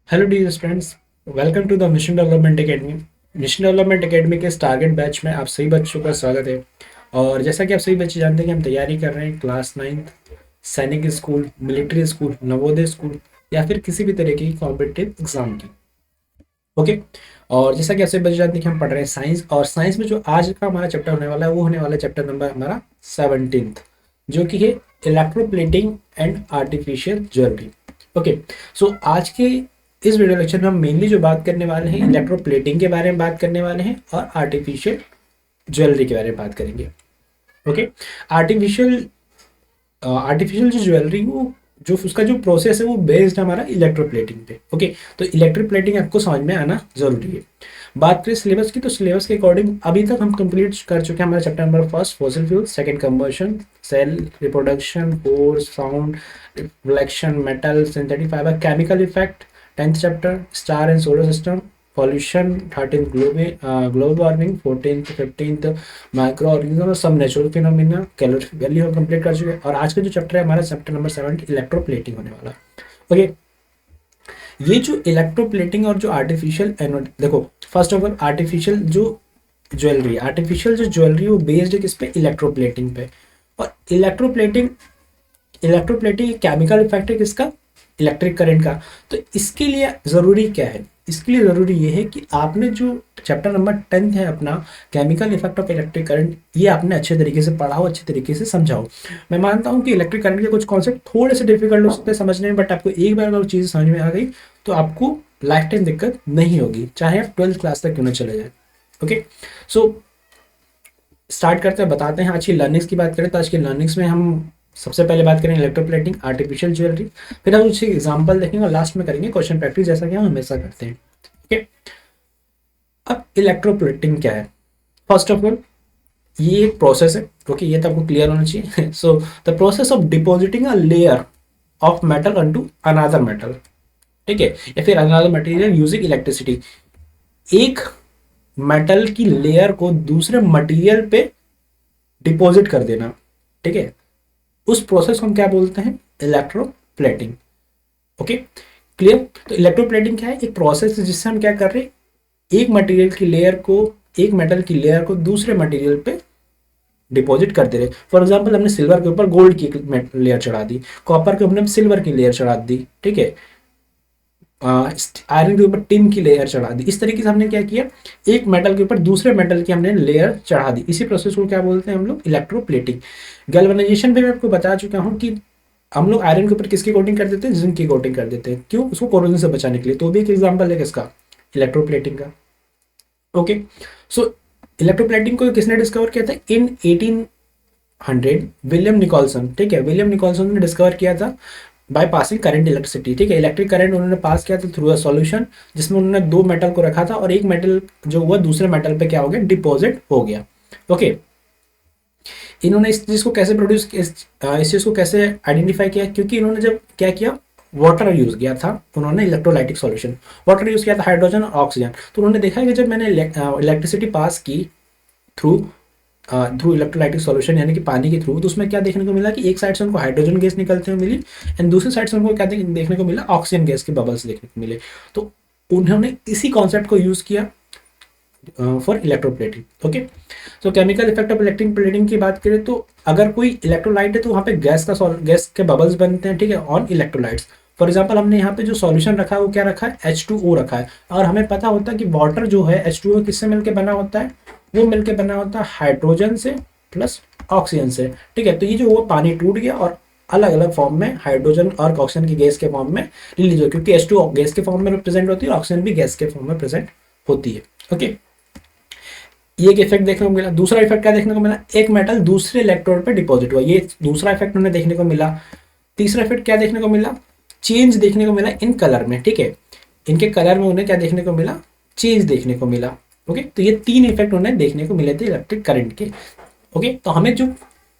Hello dear students, welcome to the Mission Development Academy. Mission Development Academy के इस target batch में आप सभी बच्चों का स्वागत है। और जैसा कि आप सभी बच्चे जानते हैं कि हम तैयारी कर रहे हैं क्लास 9 सैनिक school, military school, Navodaya school या फिर किसी भी तरह की कॉम्पिटिटिव एग्जाम की। ओके। और जैसा कि आप सभी बच्चे जानते हैं कि हम पढ़ रहे हैं साइंस, और साइंस में जो आज का हमारा चैप्टर होने वाला है वो होने वाला है चैप्टर नंबर हमारा 17, जो कि है electroplating and artificial jewellery. Okay. So आज के इस वीडियो लेक्चर में हम मेनली जो बात करने वाले हैं इलेक्ट्रोप्लेटिंग के बारे में बात करने वाले हैं और आर्टिफिशियल ज्वेलरी के बारे में बात करेंगे। ओके। आर्टिफिशियल आर्टिफिशियल जो ज्वेलरी वो जो उसका जो प्रोसेस है वो बेस्ड है हमारा इलेक्ट्रोप्लेटिंग पे। ओके। तो इलेक्ट्रोप्लेटिंग आपको समझ में आना जरूरी है। बात करें सिलेबस की, तो सिलेबस के अकॉर्डिंग अभी तक हम कंप्लीट कर चुके हैं हमारा chapter number first fossil fuel, second combustion, cell reproduction, force, sound, reflection, metal, synthetic fibre, chemical effect, 10th chapter, star and solar system, pollution, 13th global warming, 14th 15th micro organism, सब natural phenomena, calorific value हम complete कर चुके हैं। और आज का जो chapter है हमारा चैप्टर नंबर 7 इलेक्ट्रोप्लेटिंग होने वाला है। ओके। ये जो इलेक्ट्रोप्लेटिंग और जो आर्टिफिशियल एनोड, देखो फर्स्ट ऑफ ऑल आर्टिफिशियल जो ज्वेलरी वो बेस्ड है किस पे, इलेक्ट्रोप्लेटिंग पे। और इलेक्ट्रोप्लेटिंग एक केमिकल इफेक्ट है किसका, इलेक्ट्रिक करंट का। तो इसके लिए ज़रूरी क्या है, इसके लिए ज़रूरी ये है कि आपने जो चैप्टर नंबर 10 है अपना chemical effect of electric current, ये आपने अच्छे तरीके से पढ़ा हो, अच्छे तरीके से समझाओ। मैं मानता हूँ कि इलेक्ट्रिक करंट के कुछ कॉन्सेप्ट थोड़े से डिफिकल्ट हो सकते हैं समझने में, बट आपको एक बार अगर चीज़ समझ में आ गई तो आपको लाइफ टाइम दिक्कत नहीं होगी, चाहे आप 12th क्लास तक क्यों ना चले जाए। ओके। सो स्टार्ट करते हैं, बताते हैं आज की लर्निंग्स की बात करें तो आज की लर्निंग्स में हम सबसे पहले बात करेंगे इलेक्ट्रोप्लेटिंग, आर्टिफिशियल ज्वेलरी, फिर हम कुछ एग्जांपल देखेंगे और लास्ट में करेंगे क्वेश्चन प्रैक्टिस, जैसा कि हम हमेशा करते हैं। ओके। अब इलेक्ट्रोप्लेटिंग क्या है, फर्स्ट ऑफ ऑल ये एक प्रोसेस है, ओके, ये तो आपको क्लियर होना चाहिए। So the process of depositing a layer of metal unto another metal, ठीक है, या फिर अनदर मटेरियल यूजिंग इलेक्ट्रिसिटी। एक मेटल की लेयर को दूसरे मटेरियल पे डिपॉजिट कर देना, ठीक है, उस प्रोसेस को हम क्या बोलते हैं, इलेक्ट्रोप्लेटिंग। ओके। क्लियर। तो इलेक्ट्रोप्लेटिंग क्या है, एक प्रोसेस है जिससे हम क्या कर रहे हैं, एक मटेरियल की लेयर को, एक मेटल की लेयर को दूसरे मटेरियल पे डिपॉजिट करते रहे। फॉर एग्जांपल हमने सिल्वर के ऊपर गोल्ड की एक लेयर चढ़ा दी, कॉपर के ऊपर हमने सिल्वर की लेयर चढ़ा दी, ठीक है, आयरन के ऊपर टिन की लेयर चढ़ा दी। इस तरीके से हमने क्या किया, एक मेटल के ऊपर दूसरे मेटल की हमने लेयर चढ़ा दी। इसी प्रोसेस को क्या बोलते हैं हम लोग, इलेक्ट्रोप्लेटिंग। गैल्वेनाइजेशन भी मैं आपको बता चुका हूँ कि हम लोग आयरन के ऊपर किसकी कोटिंग कर देते हैं, जिंक की कोटिंग कर देते हैं, क्यों, उसको कोरोजन से बचाने के लिए। तो भी एक एग्जाम्पल है किसका, इलेक्ट्रोप्लेटिंग का। ओके। सो इलेक्ट्रोप्लेटिंग को किसने डिस्कवर किया था, इन 1800 विलियम निकोलसन, ठीक है, विलियम निकोलसन ने डिस्कवर किया था बाय पासिंग करंट इलेक्ट्रिसिटी, ठीक है, इलेक्ट्रिक करंट उन्होंने पास किया था थ्रू अ सॉल्यूशन, जिसमें उन्होंने दो मेटल को रखा था और एक मेटल जो हुआ दूसरे मेटल पे क्या हो गया, डिपॉजिट हो गया। ओके। इन्होंने इस चीज को कैसे प्रोड्यूस, इस चीज को कैसे आइडेंटिफाई किया, क्योंकि इन्होंने जब क्या किया, वाटर यूज किया था उन्होंने, इलेक्ट्रोलाइटिक सॉल्यूशन, वाटर यूज किया था, हाइड्रोजन और ऑक्सीजन। तो उन्होंने देखा कि जब मैंने इलेक्ट्रिसिटी पास की थ्रू थ्रू इलेक्ट्रोलाइटिक सॉल्यूशन यानी कि पानी के थ्रू, तो उसमें क्या देखने को मिला कि एक साइड से उनको हाइड्रोजन गैस निकलते हुए मिली एंड दूसरी साइड से उनको क्या देखने को मिला, ऑक्सीजन गैस के बबल्स देखने को मिले। तो उन्होंने इसी कॉन्सेप्ट को यूज किया फॉर इलेक्ट्रोप्लेटिंग। ओके। तो chemical effect of electric plating की बात करें तो अगर कोई इलेक्ट्रोलाइट है तो वहाँ पे गैस के बबल्स बनते हैं, ठीक है, ऑन इलेक्ट्रोलाइट्स। फॉर एग्जाम्पल हमने यहाँ पे जो सॉल्यूशन रखा है वो क्या रखा है, H2O रखा है, और हमें पता होता है कि वाटर जो है H2O किससे मिलकर बना होता है, वो मिलकर बना होता है हाइड्रोजन से प्लस ऑक्सीजन से, ठीक है। तो ये जो वो पानी टूट गया और अलग अलग फॉर्म में हाइड्रोजन और ऑक्सीजन की गैस के फॉर्म में रिलीज हो, क्योंकि H2O गैस के फॉर्म में प्रेजेंट होती है और ऑक्सीजन भी गैस के फॉर्म में प्रेजेंट होती है। ओके। ये एक इफेक्ट देखने को मिला। दूसरा इफेक्ट क्या देखने को मिला, एक मेटल दूसरे इलेक्ट्रोड पे डिपॉजिट हुआ, ये दूसरा इफेक्ट उन्हें देखने को मिला। तीसरा इफेक्ट क्या देखने को मिला, चेंज देखने को मिला इन कलर में, ठीक है, इनके कलर में उन्हें क्या देखने को मिला, चेंज देखने को मिला। ओके। तो ये तीन इफेक्ट उन्हें देखने को मिले थे इलेक्ट्रिक करंट के। ओके। तो हमें जो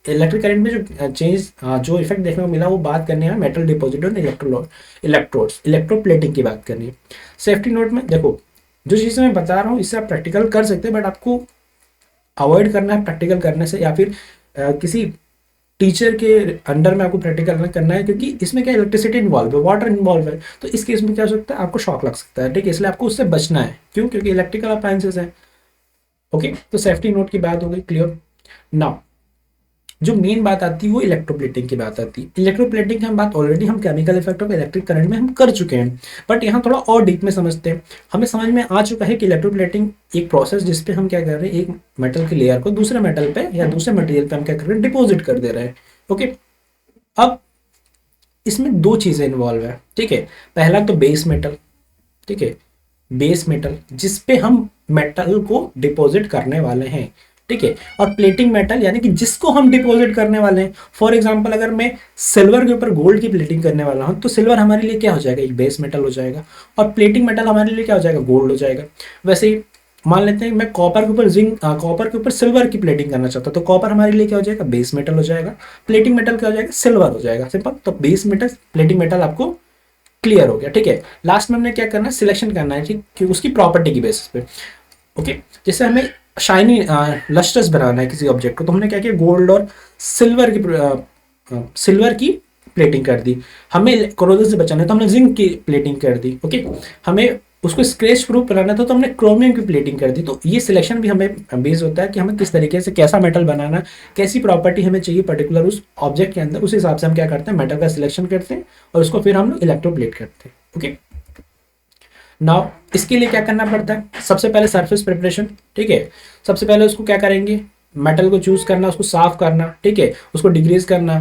इलेक्ट्रिक करंट में जो चेंज, जो इफेक्ट देखने को मिला वो बात करने है मेटल डिपॉजिट और इलेक्ट्रोड्स, इलेक्ट्रोप्लेटिंग की बात करनी है। सेफ्टी नोट में देखो, जो चीज़ मैं बता रहा हूँ इससे आप प्रैक्टिकल कर सकते हैं, बट आपको अवॉइड करना है प्रैक्टिकल करने से, या फिर किसी टीचर के अंडर में आपको प्रैक्टिकल करना है, क्योंकि इसमें क्या इलेक्ट्रिसिटी इन्वॉल्व है, वाटर इन्वॉल्व है, तो इस केस में क्या हो सकता है, आपको शॉक लग सकता है। ठीक है, इसलिए आपको उससे बचना है। क्यों? क्योंकि इलेक्ट्रिकल अप्लायंसेस है। ओके, तो सेफ्टी नोट की बात हो गई, क्लियर। नाउ जो मेन बात आती है वो इलेक्ट्रोप्लेटिंग की बात आती है। इलेक्ट्रोप्लेटिंग की हम बात ऑलरेडी हम chemical effect of electric current में हम कर चुके हैं, बट यहाँ थोड़ा और डीप में समझते हैं। हमें समझ में आ चुका है कि इलेक्ट्रोप्लेटिंग एक प्रोसेस जिसपे हम क्या कर रहे हैं, एक मेटल की लेयर को दूसरे मेटल पे या दूसरे मटेरियल पे हम क्या कर रहे हैं, डिपोजिट कर दे रहे हैं। ओके, अब इसमें दो चीजें इन्वॉल्व है। ठीक है, पहला तो बेस मेटल, ठीक है, बेस मेटल जिसपे हम मेटल को डिपॉजिट करने वाले हैं। ठीक है, और प्लेटिंग मेटल यानी कि जिसको हम डिपॉजिट करने वाले हैं। फॉर एग्जांपल अगर मैं सिल्वर के ऊपर गोल्ड की प्लेटिंग करने वाला हूं, तो सिल्वर हमारे लिए क्या हो जाएगा, एक बेस मेटल हो जाएगा, और प्लेटिंग मेटल हमारे लिए क्या हो जाएगा, गोल्ड हो जाएगा। वैसे ही मान लेते हैं मैं कॉपर के ऊपर कॉपर के ऊपर सिल्वर की प्लेटिंग करना चाहता हूं, तो कॉपर हमारे लिए क्या हो जाएगा, बेस मेटल हो जाएगा। प्लेटिंग मेटल क्या हो जाएगा, सिल्वर हो जाएगा। सिंपल, तो बेस मेटल प्लेटिंग मेटल आपको क्लियर हो गया। ठीक है, लास्ट में हमने क्या करना है, सिलेक्शन करना है, ठीक, कि उसकी प्रॉपर्टी की बेसिस पे। ओके, जैसे हमें शाइनी लस्ट्रस बनाना है किसी ऑब्जेक्ट को, तो हमने क्या किया, गोल्ड और सिल्वर की प्लेटिंग कर दी। हमें कोरोजन से बचाना है तो हमने जिंक की प्लेटिंग कर दी। ओके, हमें उसको स्क्रैच प्रूफ बनाना था तो हमने क्रोमियम की प्लेटिंग कर दी। तो ये सिलेक्शन भी हमें बेस्ड होता है कि हमें किस तरीके से कैसा मेटल बनाना, कैसी प्रॉपर्टी हमें चाहिए पर्टिकुलर उस ऑब्जेक्ट के अंदर, उस हिसाब से हम क्या करते हैं, मेटल का सिलेक्शन करते हैं और उसको फिर हम लोग इलेक्ट्रोप्लेट करते हैं। ओके, नाउ इसके लिए क्या करना पड़ता है, सबसे पहले सरफेस प्रिपरेशन। ठीक है, सबसे पहले उसको क्या करेंगे, मेटल को चूज करना, उसको साफ करना, ठीक है, उसको डिग्रीज करना,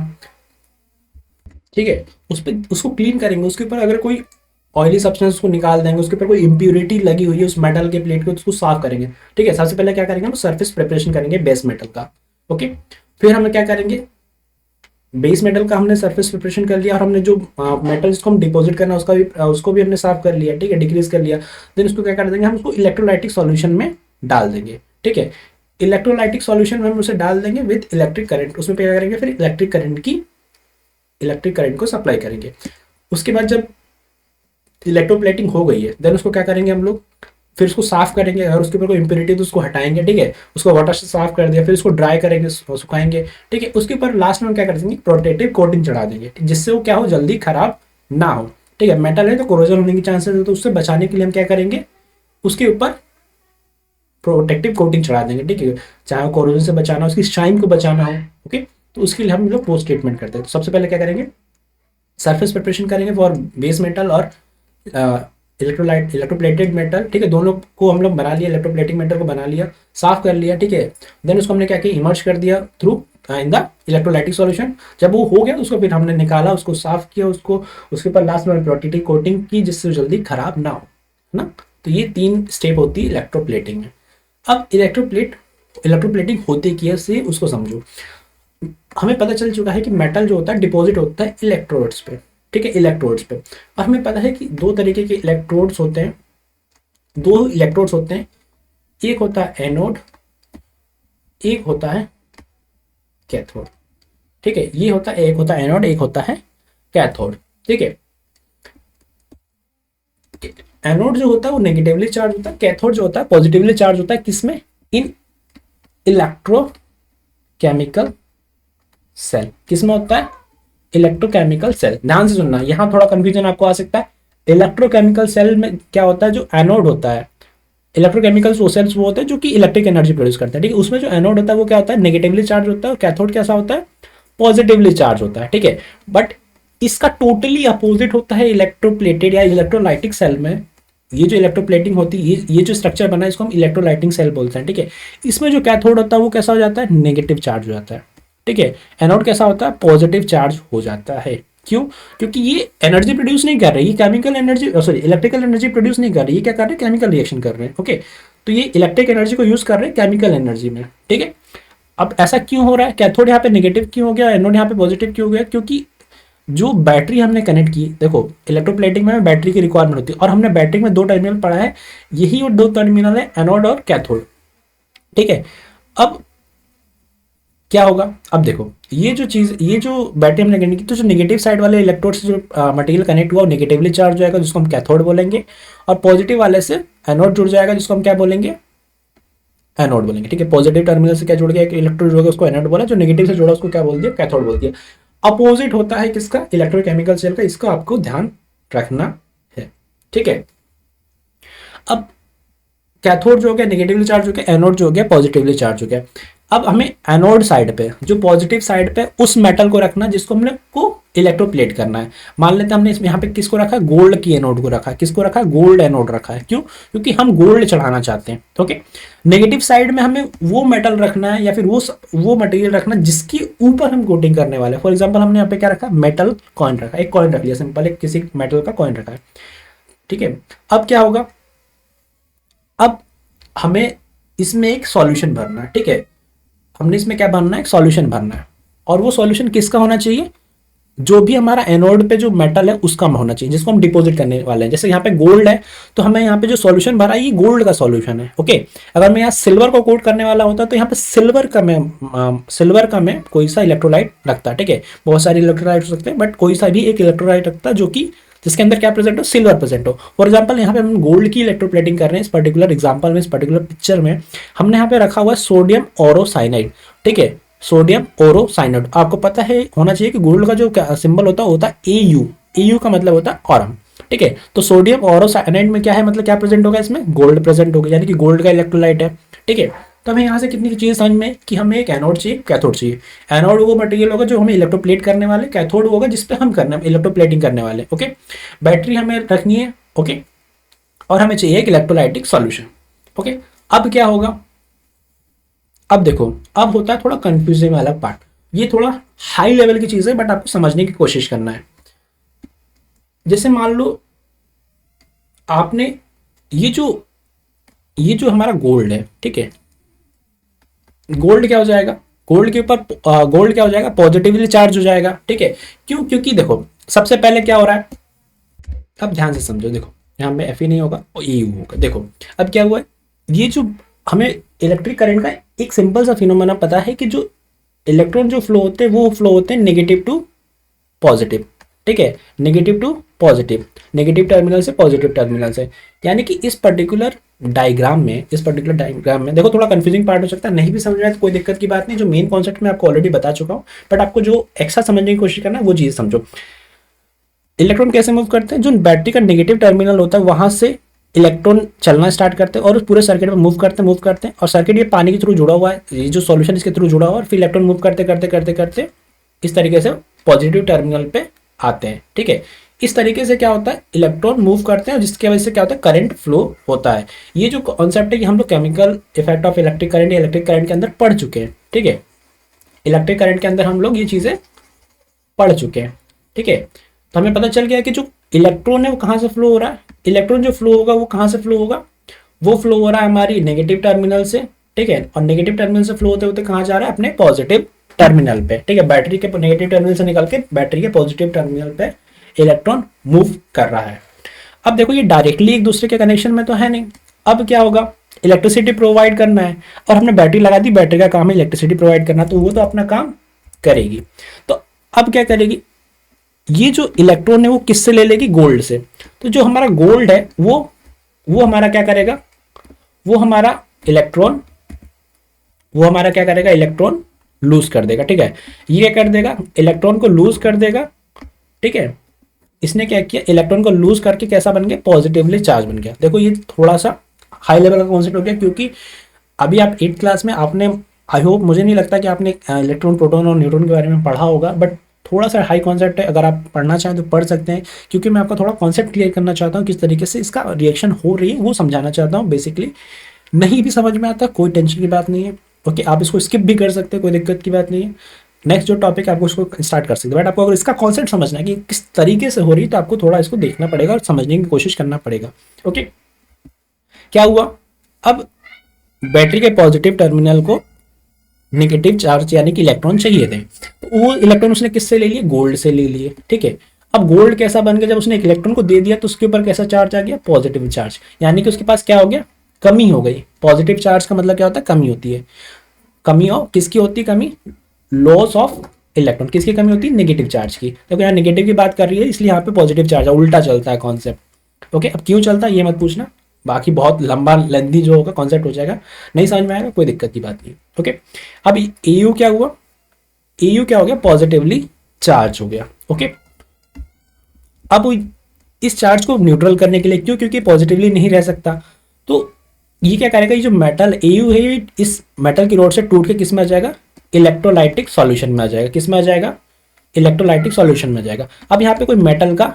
ठीक है, उस पर उसको क्लीन करेंगे, उसके ऊपर अगर कोई ऑयली सब्सटेंस को निकाल देंगे, उसके ऊपर कोई इंप्योरिटी लगी हुई है उस मेटल के प्लेट को, उसको साफ करेंगे। ठीक है, सबसे पहले क्या करेंगे, हम सरफेस प्रिपरेशन करेंगे बेस मेटल का। ओके, फिर हम क्या करेंगे, बेस मेटल का हमने सरफेस प्रिपरेशन कर लिया और हमने जो मेटल जिसको हम डिपॉजिट करना है उसको भी हमने साफ कर लिया। ठीक है, डिक्रीज कर लिया। देन उसको क्या कर देंगे, हम उसको इलेक्ट्रोलाइटिक सॉल्यूशन में डाल देंगे। ठीक है, इलेक्ट्रोलाइटिक सॉल्यूशन में हम उसे डाल देंगे विद इलेक्ट्रिक करंट, उसमें क्या करेंगे, फिर इलेक्ट्रिक करंट को सप्लाई करेंगे। उसके बाद जब इलेक्ट्रोप्लेटिंग हो गई है, देन उसको क्या करेंगे हम लोग, फिर उसको साफ करेंगे। अगर उसके ऊपर कोई इंप्योरिटी तो उसको हटाएंगे। ठीक है, उसको वाटर से साफ कर दिया, फिर उसको ड्राई करेंगे, सुखाएंगे। ठीक है, उसके ऊपर लास्ट में क्या कर देंगे, प्रोटेक्टिव कोटिंग चढ़ा देंगे, जिससे वो क्या हो, जल्दी खराब ना हो। ठीक है, मेटल है तो कोरोजन होने की चांसेस है, तो उससे बचाने के लिए हम क्या करेंगे, उसके ऊपर प्रोटेक्टिव कोटिंग चढ़ा देंगे। ठीक है, चाहे वो कोरोजन से बचाना हो, उसकी शाइन को बचाना हो। ओके, तो उसके लिए हम लोग पोस्ट ट्रीटमेंट करते हैं। तो सबसे पहले क्या करेंगे, सरफेस प्रिपरेशन करेंगे फॉर बेस मेटल और इलेक्ट्रोप्लेटेड मेटल। ठीक है, दोनों को हम लोग बना लिया, इलेक्ट्रोप्लेटिंग मेटल को बना लिया, साफ कर लिया। ठीक है, देन उसको हमने क्या किया, इमर्ज कर दिया through in the electrolytic solution. जब वो हो गया तो उसको फिर हमने निकाला, उसको साफ किया, उसको उसके ऊपर लास्ट में प्रोटेक्टिव कोटिंग की, जिससे जल्दी खराब ना हो, है ना। तो ये 3 स्टेप होती है इलेक्ट्रोप्लेटिंग में। अब इलेक्ट्रोप्लेटिंग होती क्या है उसको समझो। हमें पता चल चुका है कि मेटल जो होता है डिपॉजिट होता है इलेक्ट्रोड्स पे। ठीक है, इलेक्ट्रोड्स पे। और हमें पता है कि 2 तरीके के इलेक्ट्रोड्स होते हैं, 2 इलेक्ट्रोड्स होते हैं, एक होता है एनोड, एक होता है कैथोड। ठीक है, ये होता है, एक होता है एनोड, एक होता है कैथोड। ठीक है, एनोड जो होता है वो नेगेटिवली चार्ज होता है, कैथोड जो होता है पॉजिटिवली चार्ज होता है। किसमें, इन इलेक्ट्रोकेमिकल सेल। किसमें होता है, इलेक्ट्रोकेमिकल सेल। ध्यान से सुनना, यहां थोड़ा कंफ्यूजन आपको आ सकता है। इलेक्ट्रोकेमिकल सेल में क्या होता है, जो एनोड होता है, इलेक्ट्रोकेमिकल वो सेल्स वो होते हैं जो कि इलेक्ट्रिक एनर्जी प्रोड्यूस करते हैं। ठीक है, उसमें जो एनोड होता है वो क्या होता है, नेगेटिवली चार्ज होता है, और कैथोड कैसा होता है, पॉजिटिवली चार्ज होता है। ठीक है, बट इसका टोटली अपोजिट होता है इलेक्ट्रोप्लेटेड या इलेक्ट्रोलाइटिक सेल में। ये जो इलेक्ट्रोप्लेटिंग होती है, ये जो स्ट्रक्चर बना है, इसको हम इलेक्ट्रोलाइटिंग सेल बोलते हैं। ठीक है, इसमें जो कैथोड होता है वो कैसा हो जाता है, नेगेटिव चार्ज हो जाता है। ठीक है, एनोड कैसा होता है, पॉजिटिव चार्ज हो जाता है। क्यों, क्योंकि ये एनर्जी प्रोड्यूस नहीं कर रही, ये chemical energy sorry electrical energy produce नहीं कर रही, ये क्या कर रहे हैं, केमिकल रिएक्शन कर रहे हैं। ओके, तो ये इलेक्ट्रिक एनर्जी को यूज कर रहे हैं केमिकल एनर्जी में। ठीक है, अब ऐसा क्यों हो रहा है, कैथोड यहाँ पे नेगेटिव क्यों हो गया, एनोड यहाँ पे पॉजिटिव क्यों हो गया, क्योंकि जो बैटरी हमने कनेक्ट की, देखो इलेक्ट्रोप्लेटिंग में बैटरी की रिक्वायरमेंट होती है, और हमने बैटरी में 2 टर्मिनल पढ़ा है, यही वो 2 टर्मिनल है, एनोड और कैथोड। ठीक है, अब क्या होगा, अब देखो ये जो बैटरी हमने कनेक्ट की, तो जो नेगेटिव साइड वाले इलेक्ट्रोड से जो मटेरियल कनेक्ट हुआ वो नेगेटिवली चार्ज हो जाएगा, जिसको हम कैथोड बोलेंगे, और पॉजिटिव वाले से एनोड जुड़ जाएगा, जिसको हम क्या बोलेंगे, एनोड बोलेंगे, ठीक है। पॉजिटिव टर्मिनल से क्या जुड़ गया, एक इलेक्ट्रोड जुड़ गया, उसको एनोड बोला। जो नेगेटिव से जुड़ा उसको क्या बोल दिया, कैथोड बोल दिया। अपोजिट होता है किसका, इलेक्ट्रोकेमिकल सेल का, इसका आपको ध्यान रखना है, ठीक है। अब कैथोड जो हो गया नेगेटिवली चार्ज हो गया, एनोड जो हो गया पॉजिटिवली चार्ज हो गया। अब हमें एनोड साइड पे, जो पॉजिटिव साइड पे, उस मेटल को रखना जिसको हमने को इलेक्ट्रोप्लेट करना है। मान लेते हैं हमने इसमें यहाँ पे किसको रखा, गोल्ड की एनोड को रखा। किसको रखा, गोल्ड एनोड रखा है। क्यों, क्योंकि हम गोल्ड चढ़ाना चाहते हैं, ओके। नेगेटिव साइड में हमें वो मेटल रखना है या फिर वो मटेरियल रखना जिसके ऊपर हम कोटिंग करने वाले हैं। फॉर एग्जाम्पल हमने यहाँ पे क्या रखा, मेटल कॉइन रखा, एक कॉइन रख लिया सिंपल, एक किसी मेटल का कॉइन रखा है, ठीक है। अब क्या होगा, अब हमें इसमें एक सॉल्यूशन भरना है, ठीक है। हमने इसमें क्या भरना है, एक सॉल्यूशन भरना है। और वो सॉल्यूशन किसका होना चाहिए, जो भी हमारा एनोड पे जो मेटल है उसका होना चाहिए, जिसको हम डिपॉजिट करने वाले हैं। जैसे यहाँ पे गोल्ड है तो हमें यहाँ पे जो सॉल्यूशन भरा है ये गोल्ड का सॉल्यूशन है, ओके। अगर मैं यहाँ सिल्वर को कोट करने वाला होता तो यहाँ पे सिल्वर का मैं कोई सा इलेक्ट्रोलाइट रखता, ठीक है। बहुत सारे इलेक्ट्रोलाइट हो सकते हैं बट कोई सा भी एक इलेक्ट्रोलाइट रखता जो कि जिसके अंदर क्या प्रेजेंट हो, सिल्वर प्रेजेंट हो। फॉर एग्जाम्पल यहाँ पे हम गोल्ड की इलेक्ट्रोप्लेटिंग कर रहे हैं। इस पर्टिकुलर एग्जाम्पल में, इस पर्टिकुलर पिक्चर में हमने यहाँ पे रखा हुआ है सोडियम ओरोसाइनाइड, ठीक है। सोडियम ओरोसाइनाइड, आपको पता है होना चाहिए कि गोल्ड का जो सिंबल होता है AU का मतलब होता है ऑरम, ठीक है। तो सोडियम ओरोसाइनाइड में क्या है, मतलब क्या प्रेजेंट होगा, इसमें गोल्ड प्रेजेंट होगा, यानी कि गोल्ड का इलेक्ट्रोलाइट है, ठीक है। तो हमें यहाँ से कितनी चीज़ समझ में, कि हमें एक एनोड चाहिए, कैथोड चाहिए। एनोड वो मटेरियल होगा जो हमें इलेक्ट्रोप्लेट करने वाले, कैथोड होगा जिसपे हम करने इलेक्ट्रोप्लेटिंग करने वाले, ओके। बैटरी हमें रखनी है, ओके। और हमें चाहिए एक इलेक्ट्रोलाइटिक सॉल्यूशन, ओके। अब क्या होगा, अब देखो, अब होता है थोड़ा कंफ्यूजिंग वाला पार्ट। ये थोड़ा हाई लेवल की चीज़ है बट आपको समझने की कोशिश करना है। जैसे मान लो आपने ये जो हमारा गोल्ड है, ठीक है। गोल्ड क्या हो जाएगा, गोल्ड के ऊपर गोल्ड क्या हो जाएगा, पॉजिटिवली चार्ज हो जाएगा, ठीक है। क्यों, क्योंकि देखो सबसे पहले क्या हो रहा है, अब ध्यान से समझो। देखो यहाँ में Fe नहीं होगा और EU होगा। देखो अब क्या हुआ है, ये जो हमें इलेक्ट्रिक करंट का एक सिंपल सा फिनोमेना पता है कि जो इलेक्ट्रॉन जो फ्लो होते हैं वो फ्लो होते हैं नेगेटिव टू पॉजिटिव, ठीक है। Negative to positive, negative terminal से पॉजिटिव टर्मिनल से। यानी कि इस पर्टिकुलर डायग्राम में देखो थोड़ा कंफ्यूजिंग पार्ट हो सकता है, नहीं भी समझ रहा है तो कोई दिक्कत की बात नहीं। जो मेन कॉन्सेप्ट मैं आपको ऑलरेडी बता चुका हूँ, बट आपको जो एक्स्ट्रा समझने की कोशिश करना है वो चीज़ समझो। इलेक्ट्रॉन कैसे मूव करते हैं, जो बैटरी का नेगेटिव टर्मिनल होता है वहां से इलेक्ट्रॉन चलना स्टार्ट करते हैं और उस पूरे सर्किट में मूव करते हैं। और सर्किट ये पानी के थ्रू जुड़ा हुआ है, ये जो सॉल्यूशन इसके थ्रू जुड़ा हुआ है, और फिर इलेक्ट्रॉन मूव करते इस तरीके से पॉजिटिव टर्मिनल पे आते हैं, ठीक है। इस तरीके से क्या होता है, इलेक्ट्रॉन मूव करते हैं जिसकी वजह से क्या होता है, करंट फ्लो होता है। ये जो कॉन्सेप्ट है कि हम लोग chemical effect of electric current या इलेक्ट्रिक करंट के अंदर पढ़ चुके हैं, ठीक है। इलेक्ट्रिक करंट के अंदर हम लोग ये चीज़ें पढ़ चुके हैं, ठीक है। तो हमें पता चल गया कि जो इलेक्ट्रॉन है वो कहाँ से फ्लो हो रहा है। इलेक्ट्रॉन जो फ्लो होगा वो कहाँ से फ्लो होगा, वो फ्लो हो रहा है हमारी नेगेटिव टर्मिनल से, ठीक है। और नेगेटिव टर्मिनल से फ्लो होते होते कहाँ जा रहा है, अपने पॉजिटिव टर्मिनल पे, ठीक है। बैटरी के नेगेटिव टर्मिनल से निकल के बैटरी के पॉजिटिव टर्मिनल पे इलेक्ट्रॉन मूव कर रहा है। अब देखो ये डायरेक्टली एक दूसरे के कनेक्शन में तो है नहीं। अब क्या होगा, इलेक्ट्रिसिटी प्रोवाइड करना है और हमने बैटरी लगा दी, बैटरी का काम है इलेक्ट्रिसिटी प्रोवाइड करना, तो वो तो अपना काम करेगी। तो अब क्या करेगी, ये जो इलेक्ट्रॉन है वो किससे ले लेगी, गोल्ड से। तो जो हमारा गोल्ड है वो हमारा क्या करेगा, वो हमारा क्या करेगा, इलेक्ट्रॉन लूज कर देगा, ठीक है। ये क्या कर देगा, इलेक्ट्रॉन को लूज कर देगा, ठीक है। इसने क्या किया, इलेक्ट्रॉन को लूज करके कैसा बन गया, पॉजिटिवली चार्ज बन गया। देखो ये थोड़ा सा हाई लेवल का कॉन्सेप्ट हो गया, क्योंकि अभी आप 8th क्लास में आपने, आई होप, मुझे नहीं लगता कि आपने इलेक्ट्रॉन, प्रोटॉन और न्यूट्रॉन के बारे में पढ़ा होगा, बट थोड़ा सा हाई कॉन्सेप्ट है। अगर आप पढ़ना चाहें तो पढ़ सकते हैं, क्योंकि मैं आपका थोड़ा कॉन्सेप्ट क्लियर करना चाहता हूँ, किस तरीके से इसका रिएक्शन हो रही है वो समझाना चाहता हूँ। बेसिकली नहीं भी समझ में आता कोई टेंशन की बात नहीं है, ओके। आप इसको स्किप भी कर सकते हैं, कोई दिक्कत की बात नहीं है। नेक्स्ट जो टॉपिक आपको उसको स्टार्ट कर सकते हैं, बट आपको अगर इसका कॉन्सेप्ट समझना है कि किस तरीके से हो रही है तो आपको थोड़ा इसको देखना पड़ेगा और समझने की कोशिश करना पड़ेगा, ओके। क्या हुआ, अब बैटरी के पॉजिटिव टर्मिनल को नेगेटिव चार्ज यानी कि इलेक्ट्रॉन चाहिए थे, तो वो इलेक्ट्रॉन उसने किससे ले लिए, गोल्ड से ले लिए, ठीक है। अब गोल्ड कैसा बन गया, जब उसने एक इलेक्ट्रॉन को दे दिया तो उसके ऊपर कैसा चार्ज आ गया, पॉजिटिव चार्ज। यानी कि उसके पास क्या हो गया, कमी हो गई। पॉजिटिव चार्ज का मतलब क्या होता है, कमी होती है। कमी हो किसकी होती है, कमी, लॉस ऑफ इलेक्ट्रॉन। किसकी कमी होती है, नेगेटिव चार्ज की। देखो यहाँ नेगेटिव की बात कर रही है इसलिए यहाँ पे पॉजिटिव चार्ज है, उल्टा चलता है कॉन्सेप्ट, ओके। अब क्यों चलता है ये मत पूछना, बाकी बहुत लंबा लेंदी जो होगा कॉन्सेप्ट हो जाएगा, नहीं समझ में आएगा कोई दिक्कत की बात नहीं। ओके, अब एयू क्या हुआ, एयू क्या हो गया, पॉजिटिवली चार्ज हो गया। ओके, अब इस चार्ज को न्यूट्रल करने के लिए, क्यों, क्योंकि पॉजिटिवली नहीं रह सकता, तो ये क्या करेगा, ये जो मेटल एयू है इस मेटल की रोड से टूट के किस में आ जाएगा, इलेक्ट्रोलाइटिक सॉल्यूशन में आ जाएगा। किस में आ जाएगा, इलेक्ट्रोलाइटिक सॉल्यूशन में आ जाएगा। अब यहाँ पे कोई मेटल का,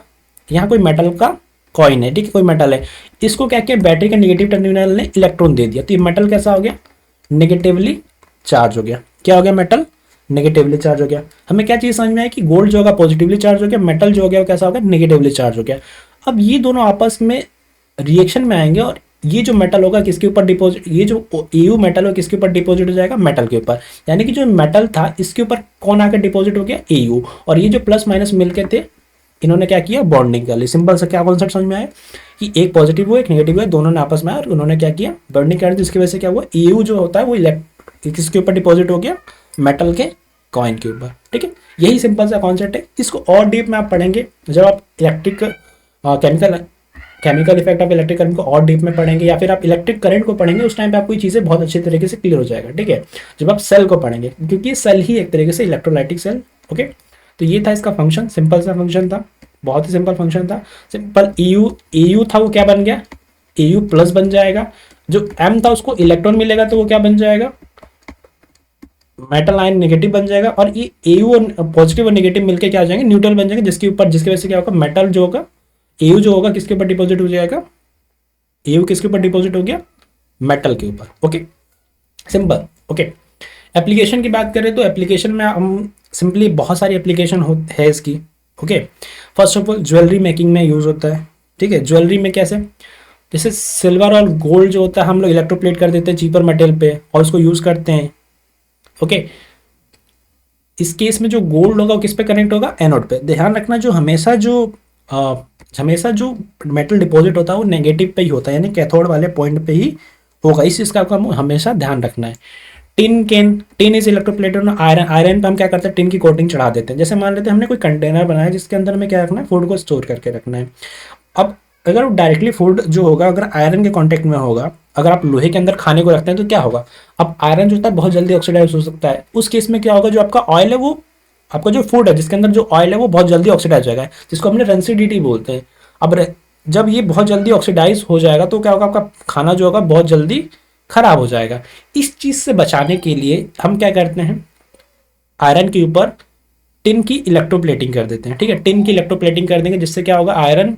यहाँ कोई मेटल का कॉइन है, ठीक है, कोई मेटल है, इसको क्या किया, बैटरी के नेगेटिव टर्मिनल ने इलेक्ट्रॉन दे दिया, तो ये मेटल कैसा हो गया, नेगेटिवली चार्ज हो गया। क्या हो गया, मेटल नेगेटिवली चार्ज हो गया। हमें क्या चीज समझ में आया कि गोल्ड जो होगा पॉजिटिवली चार्ज हो गया, मेटल जो हो गया वो कैसा होगा, नेगेटिवली चार्ज हो गया। अब ये दोनों आपस में रिएक्शन में आएंगे और ये जो मेटल होगा किसके ऊपर डिपॉजिट, ये जो एयू मेटल हो किसके ऊपर डिपॉजिट हो जाएगा, मेटल के ऊपर। यानी कि जो मेटल था इसके ऊपर कौन आकर डिपॉजिट हो गया, एयू, और ये जो प्लस माइनस मिलके थे इन्होंने क्या किया, बॉन्डिंग कर ली। सिंपल सा क्या कॉन्सेप्ट समझ में आया कि एक पॉजिटिव हुआ एक नेगेटिव हुआ, दोनों ने आपस में आया और उन्होंने क्या किया, बॉन्डिंग कर दी। जिसकी वजह से क्या हुआ, एयू जो होता है वो किसके ऊपर डिपॉजिट हो गया, मेटल के कॉइन के ऊपर। ठीक है, यही सिंपल सा कॉन्सेप्ट है। इसको और डीप में आप पढ़ेंगे जब आप electric chemical effect of electric current को और डीप में पढ़ेंगे, या फिर आप इलेक्ट्रिक करंट को पढ़ेंगे, उस टाइम पे आपको ये चीज़ें बहुत अच्छे तरीके से क्लियर हो जाएगा। ठीक है, जब आप सेल को पढ़ेंगे, क्योंकि सेल ही एक तरीके से इलेक्ट्रोलाइटिक सेल। ओके, तो ये था इसका फंक्शन, सिंपल सा फंक्शन था, बहुत ही सिंपल फंक्शन था। सिंपल एयू था वो क्या बन गया, एयू प्लस बन जाएगा। जो एम था उसको इलेक्ट्रॉन मिलेगा तो वो क्या बन जाएगा, मेटल आयन नेगेटिव बन जाएगा। और ये एयू और पॉजिटिव और नेगेटिव मिलकर क्या हो जाएंगे, न्यूट्रल बन जाएंगे, जिसके वजह से क्या होगा, मेटल जो होगा, एयू जो होगा किसके ऊपर डिपॉजिट हो जाएगा, एयू किसके ऊपर डिपॉजिट हो गया, मेटल के ऊपर। Okay, simple. ओके, एप्लीकेशन की बात करें तो एप्लीकेशन में हम सिंपली बहुत सारी एप्लीकेशन है इसकी। Okay, first of all jewellery making में यूज होता है। ठीक है, ज्वेलरी में कैसे, जैसे सिल्वर और गोल्ड जो होता है हम लोग इलेक्ट्रोप्लेट कर देते हैं चीपर मेटेरियल पे और उसको यूज करते हैं। ओके, इस केस में जो गोल्ड होगा वो किस पे कनेक्ट होगा, एनोड पे। ध्यान रखना जो हमेशा जो मेटल डिपॉजिट होता है वो नेगेटिव पे ही होता है, यानी कैथोड वाले पॉइंट पे ही होगा। इस चीज़ का आपको हमेशा ध्यान रखना है। Tin is electroplated on iron. Iron पे हम क्या करते हैं, टिन की कोटिंग चढ़ा देते हैं। जैसे मान लेते हैं हमने कोई कंटेनर बनाया जिसके अंदर हमें क्या रखना है, फूड को स्टोर करके रखना है। अब अगर डायरेक्टली फूड जो होगा अगर आयरन के कांटेक्ट में होगा, अगर आप लोहे के अंदर खाने को रखते हैं तो क्या होगा, अब आयरन जो होता है बहुत जल्दी ऑक्सीडाइज हो सकता है। उस केस में क्या होगा, जो आपका ऑयल है वो, आपका जो फूड है जिसके अंदर जो ऑयल है वो बहुत जल्दी ऑक्सीडाइज हो जाएगा, जिसको हमने रेंसिडिटी बोलते हैं। अब जब ये बहुत जल्दी ऑक्सीडाइज हो जाएगा तो क्या होगा, आपका खाना जो होगा बहुत जल्दी खराब हो जाएगा। इस चीज से बचाने के लिए हम क्या करते हैं, आयरन के ऊपर टिन की इलेक्ट्रोप्लेटिंग कर देते हैं। ठीक है, टिन की इलेक्ट्रोप्लेटिंग कर देंगे जिससे क्या होगा, आयरन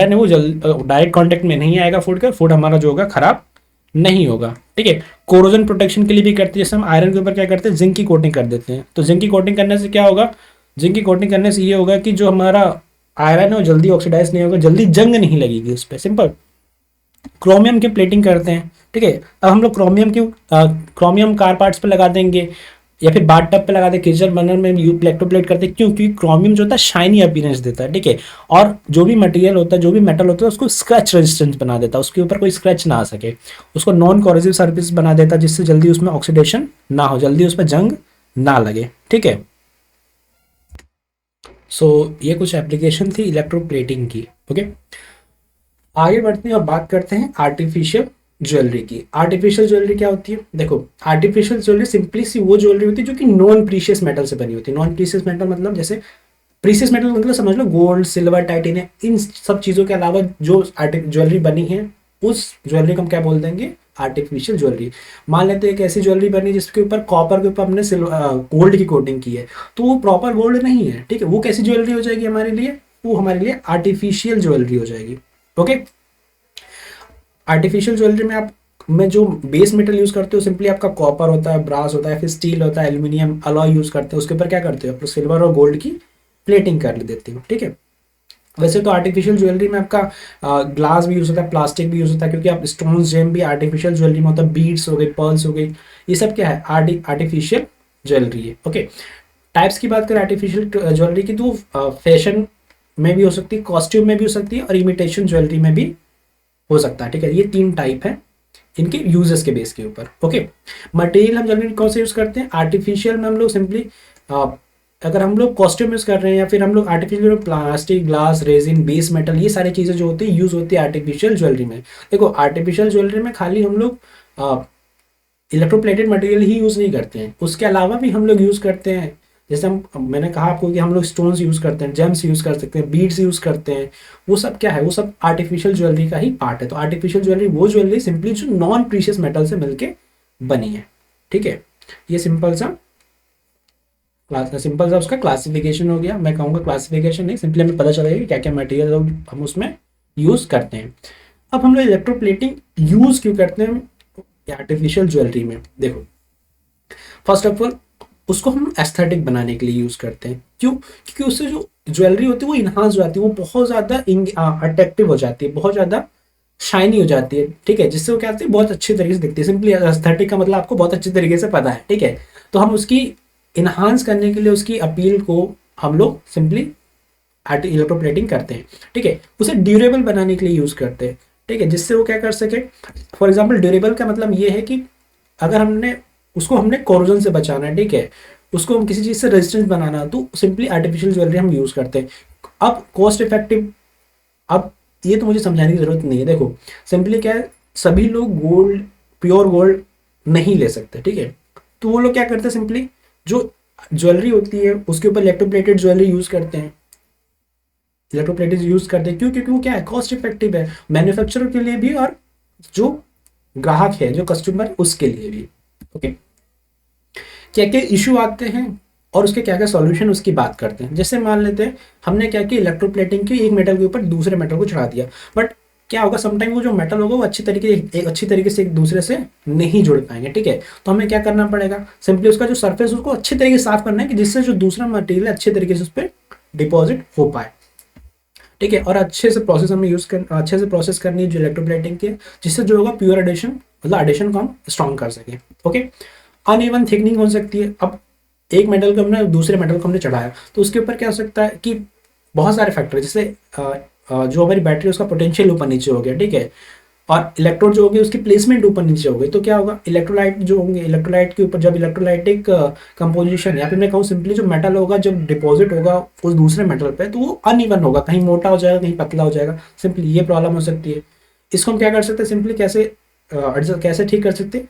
है वो डायरेक्ट कांटेक्ट में नहीं आएगा फूड का, फूड हमारा जो होगा खराब नहीं होगा। ठीक है, कोरोजन प्रोटेक्शन के लिए भी करते हैं। जैसे हम आयरन के ऊपर क्या करते हैं, जिंक की कोटिंग कर देते हैं। तो जिंक की कोटिंग करने से क्या होगा, जिंक की कोटिंग करने से ये होगा कि जो हमारा आयरन है वो जल्दी ऑक्सीडाइज नहीं होगा, जल्दी जंग नहीं लगेगी उस पर। सिंपल। क्रोमियम की प्लेटिंग करते हैं। ठीक है, अब हम लोग क्रोमियम कार पार्ट्स पे लगा देंगे या फिर बाथ टब पे लगा देंगे, किचन बर्नर में इलेक्ट्रोप्लेट करते हैं। क्यों, क्योंकि क्रोमियम जो होता है शाइनी अपीयरेंस देता है। ठीक है, और जो भी मटेरियल होता है, जो भी मेटल होता है उसको स्क्रैच रेजिस्टेंस बना देता है, उसके ऊपर कोई स्क्रैच ना आ सके, उसको नॉन कोरोसिव सर्फेस बना देता है जिससे जल्दी उसमें ऑक्सीडेशन ना हो, जल्दी उस पर जंग ना लगे। ठीक है, सो ये कुछ एप्लीकेशन थी इलेक्ट्रोप्लेटिंग की। ओके, आगे बढ़ते हैं और बात करते हैं आर्टिफिशियल ज्वेलरी की। आर्टिफिशियल ज्वेलरी क्या होती है, देखो आर्टिफिशियल ज्वेलरी सिंपली सी वो ज्वेलरी होती है जो कि नॉन प्रीशियस मेटल से बनी होती है। नॉन प्रीशियस मेटल मतलब जैसे प्रीशियस मेटल मतलब समझ लो गोल्ड, सिल्वर, टाइटेनियम, इन सब चीज़ों के अलावा जो ज्वेलरी बनी है उस ज्वेलरी को हम क्या बोल देंगे, आर्टिफिशियल ज्वेलरी। मान लेते हैं एक ऐसी ज्वेलरी बनी जिसके ऊपर कॉपर के ऊपर हमने गोल्ड की कोटिंग की है, तो वो प्रॉपर गोल्ड नहीं है। ठीक है, वो कैसी ज्वेलरी हो जाएगी हमारे लिए, वो हमारे लिए आर्टिफिशियल ज्वेलरी हो जाएगी। ओके, आर्टिफिशियल ज्वेलरी में जो बेस मेटल यूज करते हो सिंपली आपका कॉपर होता है, ब्रास होता है, फिर स्टील होता है, एल्यूमिनियम अलॉय यूज करते हो। उसके ऊपर क्या करते हो, आप सिल्वर और गोल्ड की प्लेटिंग कर देते हो। ठीक है, वैसे तो आर्टिफिशियल ज्वेलरी में आपका ग्लास भी यूज होता है, प्लास्टिक भी यूज होता है, क्योंकि आप स्टोन्स जेम भी आर्टिफिशियल ज्वेलरी में होता है, बीड्स हो गई, पर्ल्स हो गई, ये सब क्या है, आर्टिफिशियल ज्वेलरी है। ओके, टाइप्स की बात करें आर्टिफिशियल ज्वेलरी की तो फैशन में भी हो सकती है, कॉस्ट्यूम में भी हो सकती है और इमिटेशन ज्वेलरी में भी हो सकता है। ठीक है, ये 3 टाइप है इनके यूजेस के बेस के ऊपर। ओके, मटेरियल हम जनरली कौन से यूज करते हैं, आर्टिफिशियल में हम लोग सिंपली अगर हम लोग कॉस्ट्यूम यूज़ कर रहे हैं या फिर हम लोग artificial plastic, glass, resin, base metal, ये सारी चीज़ें जो होती है यूज़ होती है आर्टिफिशियल ज्वेलरी में। देखो आर्टिफिशियल ज्वेलरी में खाली हम लोग इलेक्ट्रोप्लेटेड मटेरियल ही यूज़ नहीं करते हैं, उसके अलावा भी हम लोग यूज़ करते हैं। जैसे मैंने कहा आपको कि हम लोग स्टोन्स यूज़ करते हैं, जेम्स यूज़ कर सकते हैं, बीड्स यूज़ करते हैं। वो सब क्या है, वो सब आर्टिफिशियल ज्वेलरी का ही पार्ट है। तो आर्टिफिशियल ज्वेलरी वो ज्वेलरी सिंपली जो नॉन प्रीशियस मेटल से मिलके बनी है। ठीक है, ये सिंपल सा उसका क्लासिफिकेशन हो गया। मैं कहूँगा क्लासिफिकेशन नहीं, सिंपली हमें पता चलेगा कि क्या क्या मटेरियल हम उसमें यूज़ करते हैं। अब हम लोग इलेक्ट्रोप्लेटिंग यूज़ क्यों करते हैं आर्टिफिशियल ज्वेलरी में? देखो, फर्स्ट ऑफ ऑल उसको हम एस्थेटिक बनाने के लिए यूज़ करते हैं। क्यों? क्योंकि उससे जो ज्वेलरी होती है वो इन्हांस हो जाती है, वो बहुत ज़्यादा अट्रैक्टिव हो जाती है, बहुत ज़्यादा शाइनी हो जाती है। ठीक है, जिससे वो क्या होती है, बहुत अच्छी तरीके से दिखती है। सिंपली एस्थेटिक का मतलब आपको बहुत अच्छी तरीके से पता है। ठीक है, तो हम उसकी इन्हांस करने के लिए उसकी अपील को हम लोग सिंपली इलेक्ट्रोप्लेटिंग करते हैं। ठीक है, उसे ड्यूरेबल बनाने के लिए यूज़ करते हैं। ठीक है, जिससे वो क्या कर सके। फॉर एग्जाम्पल ड्यूरेबल का मतलब ये है कि अगर हमने कोरोजन से बचाना है, ठीक है, उसको हम किसी चीज़ से रेजिस्टेंस बनाना, तो सिंपली आर्टिफिशियल ज्वेलरी हम यूज़ करते हैं। अब कॉस्ट इफेक्टिव, अब ये तो मुझे समझाने की ज़रूरत नहीं है। देखो सिंपली क्या है, सभी लोग गोल्ड, प्योर गोल्ड नहीं ले सकते। ठीक है, तो वो लोग क्या करते हैं, सिंपली जो ज्वेलरी होती है उसके ऊपर इलेक्ट्रोप्लेटेड ज्वेलरी यूज़ करते हैं। इलेक्ट्रोप्लेटेड यूज़ करते हैं क्यों? क्योंकि वो क्या है, कॉस्ट इफेक्टिव है, मैन्युफैक्चरर के लिए भी और जो ग्राहक है, जो कस्टमर, उसके लिए भी। ओके, क्या क्या इशू आते हैं और उसके क्या क्या सॉल्यूशन, उसकी बात करते हैं। जैसे मान लेते हैं हमने क्या किया, इलेक्ट्रोप्लेटिंग की एक मेटल के ऊपर दूसरे मेटल को चढ़ा दिया, बट क्या होगा, समटाइम वो जो मेटल होगा वो अच्छी तरीके से एक दूसरे से नहीं जुड़ पाएंगे। ठीक है, तो हमें क्या करना पड़ेगा, सिंपली उसका जो सरफेस उसको अच्छी तरीके से साफ करना है कि जिससे जो दूसरा मटेरियल अच्छे तरीके से उस पर डिपॉजिट हो पाए। ठीक है, और अच्छे से प्रोसेस करनी है जो इलेक्ट्रोप्लेटिंग की, जिससे जो होगा प्योर एडिशन, मतलब एडिशन को हम स्ट्रॉन्ग कर सकें। ओके, अनइवन थिकनिंग हो सकती है। अब एक मेटल को हमने दूसरे मेटल को हमने चढ़ाया, तो उसके ऊपर क्या हो सकता है कि बहुत सारे फैक्टर, जैसे जो हमारी बैटरी उसका पोटेंशियल ऊपर नीचे हो गया। ठीक है, और इलेक्ट्रोड जो होगी उसकी प्लेसमेंट ऊपर नीचे हो गई, तो क्या होगा, इलेक्ट्रोलाइट जो होंगे, इलेक्ट्रोलाइट के ऊपर जब इलेक्ट्रोलाइटिक कंपोजिशन, या फिर मैं कहूँ सिंपली जो मेटल होगा जब डिपॉजिट होगा उस दूसरे मेटल पे, तो वो अनइवन होगा, कहीं मोटा हो जाएगा, कहीं पतला हो जाएगा। सिंपली ये प्रॉब्लम हो सकती है। इसको हम क्या कर सकते हैं, सिंपली कैसे ठीक कर सकते हैं,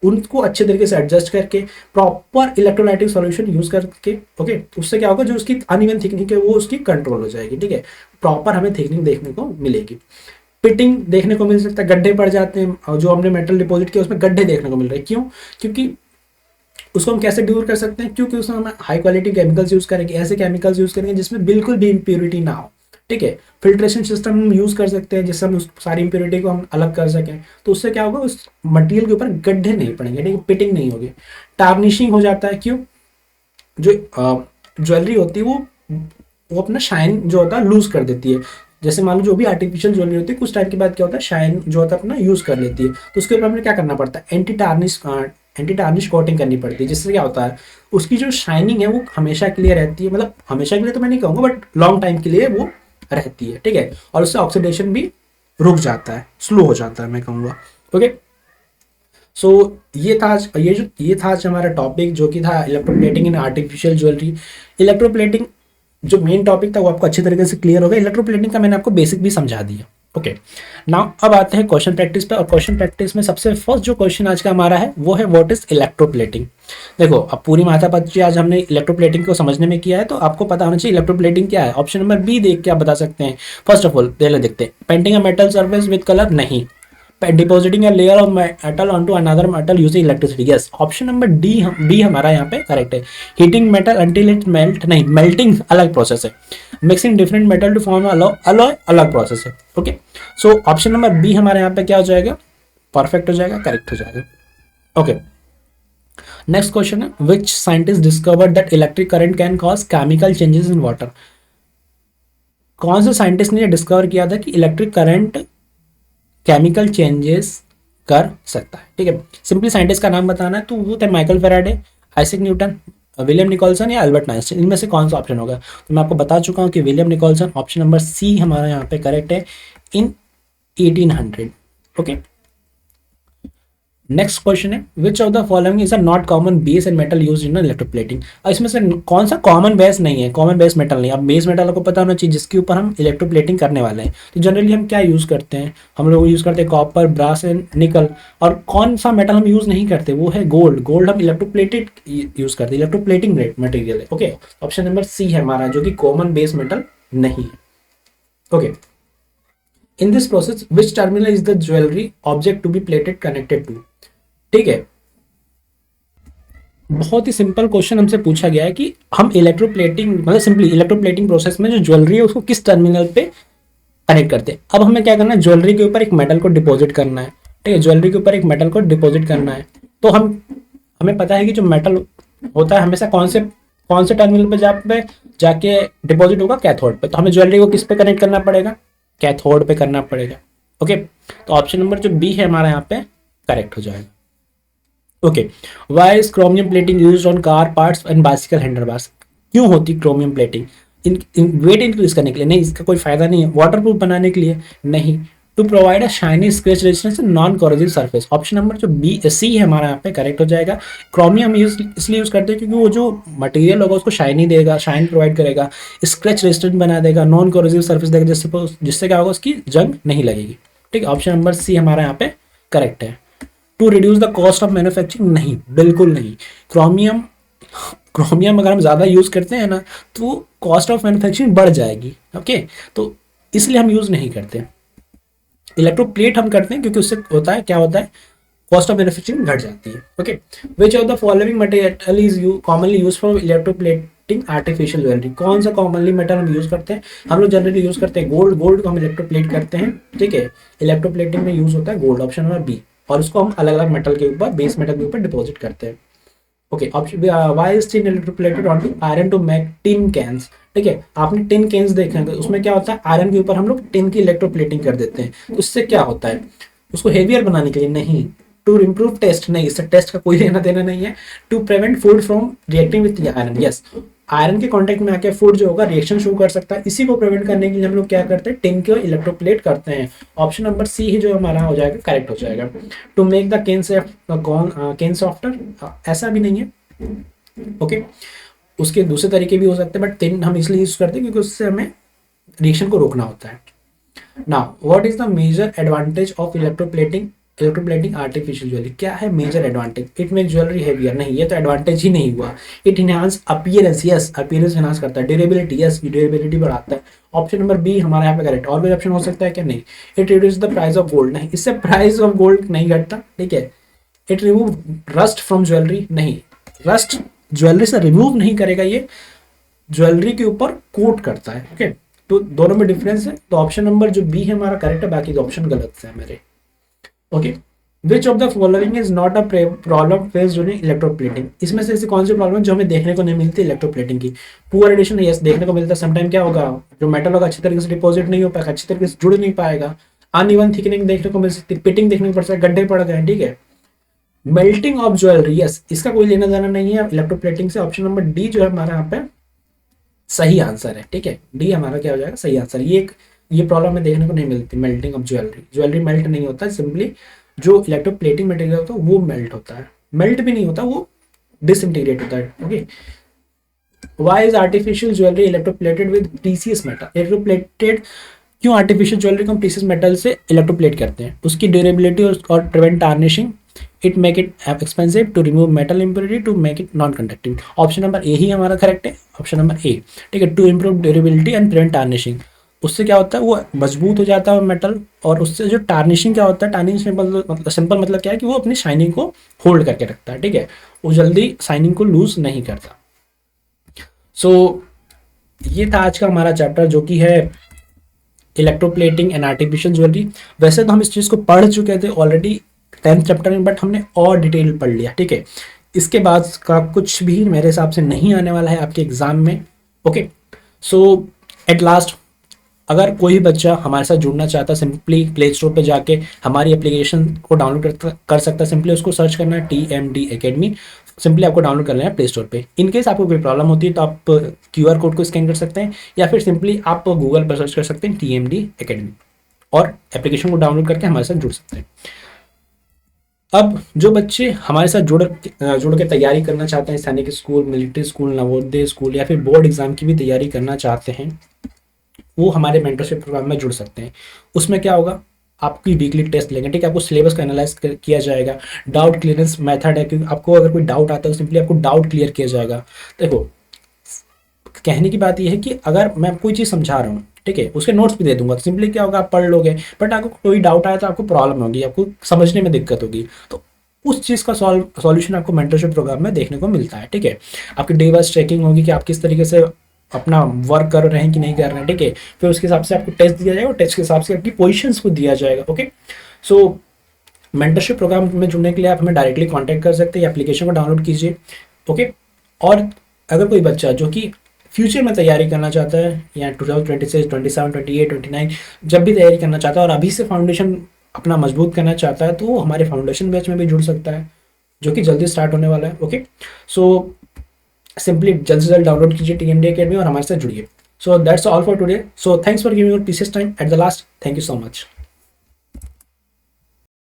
उनको अच्छे तरीके से एडजस्ट करके प्रॉपर इलेक्ट्रोलाइटिक सॉल्यूशन यूज करके। ओके, उससे क्या होगा, जो उसकी अनइवन थिकनिंग है वो उसकी कंट्रोल हो जाएगी। ठीक है, प्रॉपर हमें थिकनिंग देखने को मिलेगी। पिटिंग देखने को मिल सकता है, गड्ढे पड़ जाते हैं, और जो हमने मेटल डिपॉजिट किया उसमें गड्ढे देखने को मिल रहे हैं। क्यों? क्योंकि उसको हम कैसे दूर कर सकते हैं, क्योंकि उसमें हम हाई क्वालिटी केमिकल्स यूज करेंगे, ऐसे केमिकल्स यूज करेंगे जिसमें बिल्कुल भी इम्प्योरिटी ना हो। ठीक है, फिल्ट्रेशन सिस्टम हम यूज कर सकते हैं जिससे हम उस सारी इम्प्योरिटी को हम अलग कर सकें। तो उससे क्या होगा, उस मटेरियल के ऊपर गड्ढे नहीं पड़ेंगे। ठीक है, पिटिंग नहीं होगी। टार्निशिंग हो जाता है, क्यों? जो ज्वेलरी होती है वो अपना शाइन जो होता है लूज कर देती है। जैसे मान लो जो भी आर्टिफिशियल ज्वेलरी होती है कुछ टाइम के बाद क्या होता है, शाइन जो होता है अपना यूज कर लेती है, तो उसके ऊपर हमें क्या करना पड़ता है, एंटी टार्निश कोटिंग करनी पड़ती है, जिससे क्या होता है उसकी जो शाइनिंग है वो हमेशा के लिए रहती है। मतलब हमेशा के लिए तो मैं नहीं कहूँगा, बट लॉन्ग टाइम के लिए वो रहती है। ठीक है, और उससे ऑक्सीडेशन भी रुक जाता है, स्लो हो जाता है, मैं कहूँगा। ओके, सो ये था आज हमारा टॉपिक, जो कि था electroplating in artificial jewellery. Electroplating जो मेन टॉपिक था वो आपको अच्छे तरीके से क्लियर हो गया। इलेक्ट्रोप्लेटिंग का मैंने आपको बेसिक भी समझा दिया। ओके, नाउ अब आते हैं क्वेश्चन प्रैक्टिस पे। और क्वेश्चन प्रैक्टिस में सबसे फर्स्ट जो क्वेश्चन आज का हमारा है वो है व्हाट इज इलेक्ट्रोप्लेटिंग। देखो, अब पूरी माथापच्ची आज हमने इलेक्ट्रोप्लेटिंग को समझने में किया है, तो आपको पता होना चाहिए इलेक्ट्रोप्लेटिंग क्या है। ऑप्शन नंबर बी देख के आप बता सकते हैं। फर्स्ट ऑफ ऑल पहले देखते हैं, painting a metal surface with colour, नहीं। Depositing a layer of metal onto another metal using electricity, yes। Option number B हमारा यहाँ पे करेक्ट है। Heating metal until it melt, नहीं, मेल्टिंग अलग प्रोसेस है। Mixing different metal to form alloy अलग process है। Okay, so option number B हमारे यहाँ पे क्या हो जाएगा, परफेक्ट हो जाएगा, करेक्ट हो जाएगा। ओके, नेक्स्ट क्वेश्चन है, which scientist discovered that electric current can cause chemical changes in water. कौन से साइंटिस्ट ने डिस्कवर किया था कि इलेक्ट्रिक करंट केमिकल चेंजेस कर सकता है। ठीक है, सिंपली साइंटिस्ट का नाम बताना है, तो वो थे Michael Faraday, Isaac Newton, William Nicholson या अल्बर्ट आइंस्टाइन। इनमें से कौन सा ऑप्शन होगा? तो मैं आपको बता चुका हूँ कि William Nicholson, option number C हमारा यहाँ पे करेक्ट है, इन 1800। ओके, नेक्स्ट क्वेश्चन है which of the following is a not common base and metal use in electroplating. और इसमें से कौन सा कॉमन बेस नहीं है, कॉमन बेस मेटल नहीं। अब बेस मेटल को पता होना चाहिए जिसके ऊपर हम इलेक्ट्रोप्लेटिंग करने वाले हैं। तो जनरली हम क्या यूज करते हैं, हम लोग यूज करते हैं कॉपर, ब्रास एंड निकल। और कौन सा मेटल हम यूज नहीं करते, वो है गोल्ड। गोल्ड हम इलेक्ट्रोप्लेटेड यूज करते हैं, इलेक्ट्रोप्लेटिंग मटेरियल है। ओके, ऑप्शन नंबर सी है हमारा, जो कि कॉमन बेस मेटल नहीं है। Okay, in this process which terminal is the jewellery object to be plated connected to. ठीक है, बहुत ही सिंपल क्वेश्चन हमसे पूछा गया है कि हम इलेक्ट्रोप्लेटिंग मतलब सिंपली इलेक्ट्रोप्लेटिंग प्रोसेस में जो ज्वेलरी है उसको किस टर्मिनल पे कनेक्ट करते हैं। अब हमें क्या करना है, ज्वेलरी के ऊपर एक मेटल को डिपॉजिट करना है। ठीक है, ज्वेलरी के ऊपर एक मेटल को डिपॉजिट करना है। तो हमें पता है कि जो मेटल होता है हमेशा कौन से टर्मिनल पे जाके डिपॉजिट होगा, कैथोड पे। तो हमें ज्वेलरी को किस पे कनेक्ट करना पड़ेगा, कैथोड पे करना पड़ेगा। ओके, तो ऑप्शन नंबर जो बी है हमारा यहाँ पे करेक्ट हो जाएगा। Okay, why is chromium plating use on car parts and bicycle handle bars. क्यों होती chromium plating, in weight increase करने के लिए नहीं, इसका कोई फायदा नहीं है। वाटर प्रूफ बनाने के लिए नहीं। To provide a shiny scratch resistance non corrosive surface. Option number जो बी सी है हमारा यहाँ पे करेक्ट हो जाएगा। क्रोमियम यूज इसलिए यूज करते हैं क्योंकि वो जो मटेरियल होगा उसको शाइनी देगा, शाइन प्रोवाइड करेगा, स्क्रैच रेजिस्टेंट बना देगा, नॉन कोरोसिव सरफेस देगा, जिससे क्या होगा उसकी जंग नहीं लगेगी। ठीक है, ऑप्शन नंबर सी हमारा यहाँ पे करेक्ट है। To reduce the cost of manufacturing, नहीं, बिल्कुल नहीं। क्रोमियम क्रोमियम अगर हम ज़्यादा यूज़ करते हैं ना तो कॉस्ट ऑफ मैन्युफैक्चरिंग बढ़ जाएगी। ओके, तो इसलिए हम यूज़ नहीं करते। इलेक्ट्रोप्लेट हम करते हैं क्योंकि उससे होता है क्या होता है, कॉस्ट ऑफ मैन्युफैक्चरिंग घट जाती है। Okay, which of the following material is commonly use for electroplating artificial jewellery. कौन सा कॉमनली मेटल हम यूज करते हैं, हम लोग जनरली यूज करते हैं गोल्ड। गोल्ड को हम इलेक्ट्रोप्लेट करते हैं। ठीक है, इलेक्ट्रोप्लेटिंग में यूज होता है गोल्ड, ऑप्शन नंबर बी। और उसको हम अलग अलग मेटल के ऊपर, बेस मेटल के ऊपर डिपॉजिट करते हैं। Okay, option why is tin electroplated on iron to make tin cans. ठीक है, आपने टिन कैंस देखे हैं, तो उसमें क्या होता है, आयरन के ऊपर हम लोग टिन की इलेक्ट्रोप्लेटिंग कर देते हैं। तो उससे क्या होता है, उसको हेवियर बनाने के लिए नहीं। टू इम्प्रूव टेस्ट, नहीं, इससे टेस्ट का कोई लेना देना नहीं है। To prevent food from reacting with iron, yes, iron के कांटेक्ट में आके फूड जो होगा रिएक्शन शुरू कर सकता है। इसी को प्रिवेंट करने के लिए हम लोग क्या करते हैं, टिन को इलेक्ट्रोप्लेट करते हैं। ऑप्शन नंबर सी ही जो हमारा हो जाएगा करेक्ट हो जाएगा। To make the can softer, ऐसा भी नहीं है। ओके, उसके दूसरे तरीके भी हो सकते हैं, बट टिन हम इसलिए यूज करते हैं क्योंकि उससे हमें रिएक्शन को रोकना होता है। Now what is the major advantage of electroplating artificial jewellery. क्या है major advantage, it make jewellery heavier, नहीं, ये तो एडवांटेज ही नहीं हुआ। It enhance appearance, yes, appearance enhance करता है। ड्यूरेबिलिटी, यस, ड्यूरेबिलिटी बढ़ाता है। ऑप्शन नंबर बी हमारे यहाँ पे करेक्ट। और कोई ऑप्शन हो सकता है क्या, नहीं। It reduce the price of gold, नहीं, इससे प्राइस ऑफ गोल्ड नहीं घटता। ठीक है, it remove rust from jewellery, नहीं, रस्ट ज्वेलरी से रिमूव नहीं करेगा, ये ज्वेलरी के ऊपर कोट करता है। ओके, तो दोनों में डिफरेंस है। तो ऑप्शन नंबर जो बी है हमारा करेक्ट है, बाकी ऑप्शन गलत है मेरे। Okay, which of the following is not a problem face during electroplating. इसमें से ऐसी कौन सी प्रॉब्लम है जो हमें देखने को नहीं मिलती इलेक्ट्रोप्लेटिंग की। पुअर एडिशन, यस, देखने को मिलता है। समटाइम क्या होगा, जो मेटल होगा अच्छी तरीके से डिपॉजिट नहीं हो पाएगा, अच्छी तरीके से जुड़ नहीं पाएगा। अनइवन थिकनिंग देखने को मिल सकती है, पिटिंग देखने को पड़ सकता है, गड्ढे पड़ गए। ठीक है, मेल्टिंग ऑफ ज्वेलरी, यस, इसका कोई लेना देना नहीं है इलेक्ट्रोप्लेटिंग से। ऑप्शन नंबर डी जो है हमारा यहाँ पे सही आंसर है। ठीक है, डी हमारा क्या हो जाएगा, सही आंसर। ये प्रॉब्लम में देखने को नहीं मिलती, मेल्टिंग ऑफ ज्वेलरी मेल्ट नहीं होता है, सिंपली जो इलेक्ट्रोप्लेटिंग मटेरियल होता है वो मेल्ट होता है। मेल्ट भी नहीं होता, वो डिसइंटीग्रेट होता है। Okay, why is artificial jewellery electroplated with precious metal. Electroplated क्यों आर्टिफिशियल ज्वेलरी को हम प्रीसियस मेटल से इलेक्ट्रोप्लेट करते हैं, उसकी ड्यूरेबिलिटी और prevent tarnishing, it make it expensive, to remove metal impurity, to make it non conductive. Option number A ही हमारा करेक्ट है, ऑप्शन नंबर ए। ठीक है, to improve durability and prevent tarnishing, उससे क्या होता है वो मजबूत हो जाता है मेटल। और उससे जो टार्निशिंग क्या होता है, टार्निशिंग सिंपल मतलब क्या है कि वो अपनी शाइनिंग को होल्ड करके रखता है। ठीक है, वो जल्दी शाइनिंग को लूज नहीं करता। सो ये था आज का हमारा चैप्टर जो कि है इलेक्ट्रोप्लेटिंग एंड आर्टिफिशियल ज्वेलरी। वैसे तो हम इस चीज़ को पढ़ चुके थे ऑलरेडी 10th चैप्टर में, बट हमने और डिटेल पढ़ लिया। ठीक है, इसके बाद का कुछ भी मेरे हिसाब से नहीं आने वाला है आपके एग्जाम में। ओके, सो एट लास्ट अगर कोई बच्चा हमारे साथ जुड़ना चाहता है, सिंपली प्ले स्टोर पे जाके हमारी एप्लीकेशन को डाउनलोड कर सकता है। सिंपली उसको सर्च करना है TMD Academy, सिंपली आपको डाउनलोड कर लेना है प्ले स्टोर पे। इन केस आपको कोई प्रॉब्लम होती है तो आप QR कोड को स्कैन कर सकते हैं, या फिर सिंपली आप गूगल पर सर्च कर सकते हैं TMD Academy और एप्लीकेशन को डाउनलोड करके हमारे साथ जुड़ सकते हैं। अब जो बच्चे हमारे साथ जुड़ के तैयारी करना चाहते हैं, सैनिक school, military school, Navodaya school या फिर बोर्ड एग्जाम की भी तैयारी करना चाहते हैं, वो हमारे मेंटरशिप प्रोग्राम में जुड़ सकते हैं। उसमें क्या होगा, आपकी वीकली टेस्ट लेंगे, ठीक है, आपको सिलेबस का एनालाइज किया जाएगा, डाउट क्लियरेंस मेथड है कि आपको अगर कोई डाउट आता है तो सिंपली आपको डाउट क्लियर किया जाएगा। देखो, कहने की बात यह है कि अगर मैं कोई चीज़ समझा रहा हूँ, ठीक है, उसके नोट्स भी दे दूंगा, तो सिंपली क्या होगा, आप पढ़ लोगे, बट आपको कोई डाउट आया तो आपको प्रॉब्लम होगी, आपको समझने में दिक्कत होगी, तो उस चीज़ का सॉल्यूशन आपको मेंटरशिप प्रोग्राम में देखने को मिलता है। ठीक है, आपकी डे वाइज चेकिंग होगी कि आप किस तरीके से अपना वर्क कर रहे हैं कि नहीं कर रहे हैं। ठीक है, फिर उसके हिसाब से आपको टेस्ट दिया जाएगा और टेस्ट के हिसाब से आपकी पोजीशंस को दिया जाएगा। ओके, सो मेंटरशिप प्रोग्राम में जुड़ने के लिए आप हमें डायरेक्टली कांटेक्ट कर सकते हैं, एप्लीकेशन को डाउनलोड कीजिए। ओके, और अगर कोई बच्चा जो कि फ्यूचर में तैयारी करना चाहता है या 2026, 27, 28, 29 जब भी तैयारी करना चाहता है और अभी से फाउंडेशन अपना मजबूत करना चाहता है, तो वो हमारे फाउंडेशन बैच में भी जुड़ सकता है, जो कि जल्दी स्टार्ट होने वाला है। ओके, सो सिंपली जल्द से जल्द डाउनलोड कीजिए TMD अकेडमी और हमारे साथ जुड़िए। So that's all for today. So thanks for giving your precious time at the last. Thank you so much.